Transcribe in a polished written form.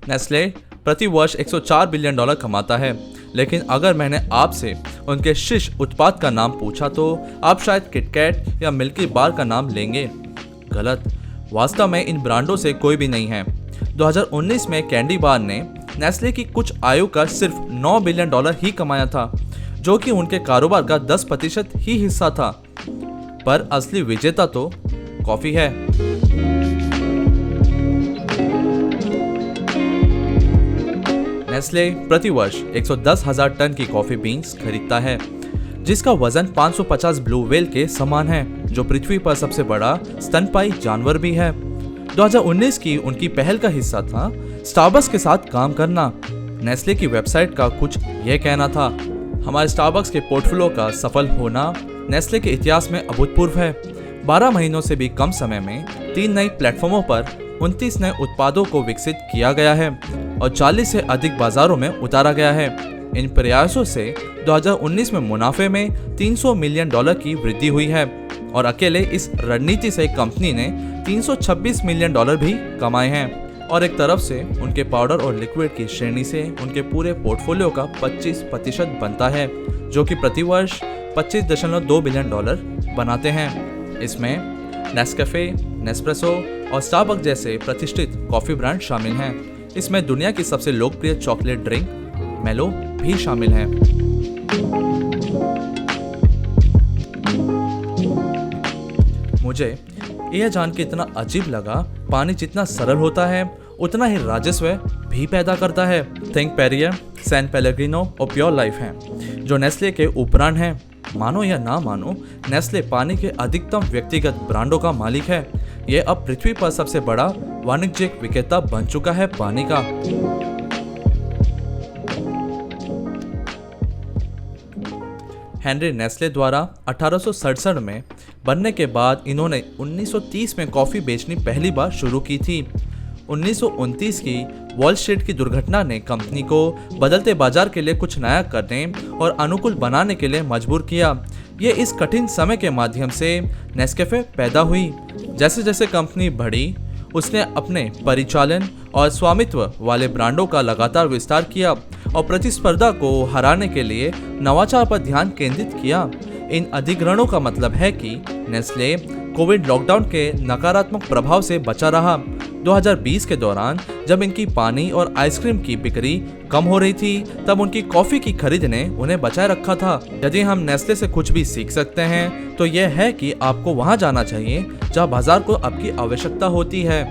Nestle प्रति वर्ष $104 billion कमाता है, लेकिन अगर मैंने आपसे उनके शीर्ष उत्पाद का नाम पूछा तो आप शायद किटकैट या मिल्की बार का नाम लेंगे। गलत। वास्तव में इन ब्रांडों से कोई भी नहीं है। 2019 में कैंडी बार ने नेस्ले की कुछ आयु का सिर्फ $9 बिलियन ही कमाया था, जो कि उनके कारोबार का 10% ही हिस्सा था। पर असली विजेता तो कॉफी है। नेस्ले प्रति वर्ष 110,000 टन की कॉफी बीन्स खरीदता है, जिसका वजन 550 ब्लू व्हेल के समान है, जो पृथ्वी पर सबसे बड़ा स्तनपायी जानवर भी है। 2019 की उनकी पहल का हिस्सा था स्टारबक्स के साथ काम करना। नेस्ले की वेबसाइट का कुछ यह कहना था, हमारे स्टारबक्स के पोर्टफोलियो का सफल होना नेस्ले के इतिहास में अभूतपूर्व है। 12 महीनों से भी कम समय में 3 नए प्लेटफॉर्मों पर 29 नए उत्पादों को विकसित किया गया है और 40 से अधिक बाजारों में उतारा गया है। इन प्रयासों से 2019 में मुनाफे में $300 मिलियन की वृद्धि हुई है और अकेले इस रणनीति से कंपनी ने $326 मिलियन भी कमाए हैं। और एक तरफ से उनके पाउडर और लिक्विड की श्रेणी से उनके पूरे पोर्टफोलियो का 25% बनता है, जो कि प्रति वर्ष $25.2 बिलियन बनाते हैं। इसमें नेस्कैफे, नेस्प्रेसो और स्टारबक्स जैसे प्रतिष्ठित कॉफी ब्रांड शामिल हैं। इसमें दुनिया की सबसे लोकप्रिय चॉकलेट ड्रिंक मेलो भी शामिल है। मुझे यह जान के इतना अजीब लगा, पानी जितना सरल होता है उतना ही राजस्व भी पैदा करता है। थिंक पेरियर, सैन पेलेग्रिनो और प्योर लाइफ हैं, जो नेस्ले के उपब्रांड हैं। मानो या ना मानो, नेस्ले पानी के अधिकतम व्यक्तिगत ब्रांडों का मालिक है। यह अब पृथ्वी पर सबसे बड़ा वाणिज्यिक विक्रेता बन चुका है पानी का। हेनरी नेस्ले द्वारा 1867 में बनने के बाद इन्होंने 1930 में कॉफी बेचनी पहली बार शुरू की थी। 1929 की वॉल स्ट्रीट की दुर्घटना ने कंपनी को बदलते बाजार के लिए कुछ नया करने और अनुकूल बनाने के लिए मजबूर किया। ये इस कठिन समय के माध्यम से नेस्कैफे पैदा हुई। जैसे जैसे कंपनी बढ़ी, उसने अपने परिचालन और स्वामित्व वाले ब्रांडों का लगातार विस्तार किया और प्रतिस्पर्धा को हराने के लिए नवाचार पर ध्यान केंद्रित किया। इन अधिग्रहणों का मतलब है कि नेस्ले कोविड लॉकडाउन के नकारात्मक प्रभाव से बचा रहा। 2020 के दौरान जब इनकी पानी और आइसक्रीम की बिक्री कम हो रही थी, तब उनकी कॉफी की खरीद ने उन्हें बचाए रखा था। यदि हम नेस्ले से कुछ भी सीख सकते हैं तो यह है कि आपको वहां जाना चाहिए जहां बाजार को आपकी आवश्यकता होती है।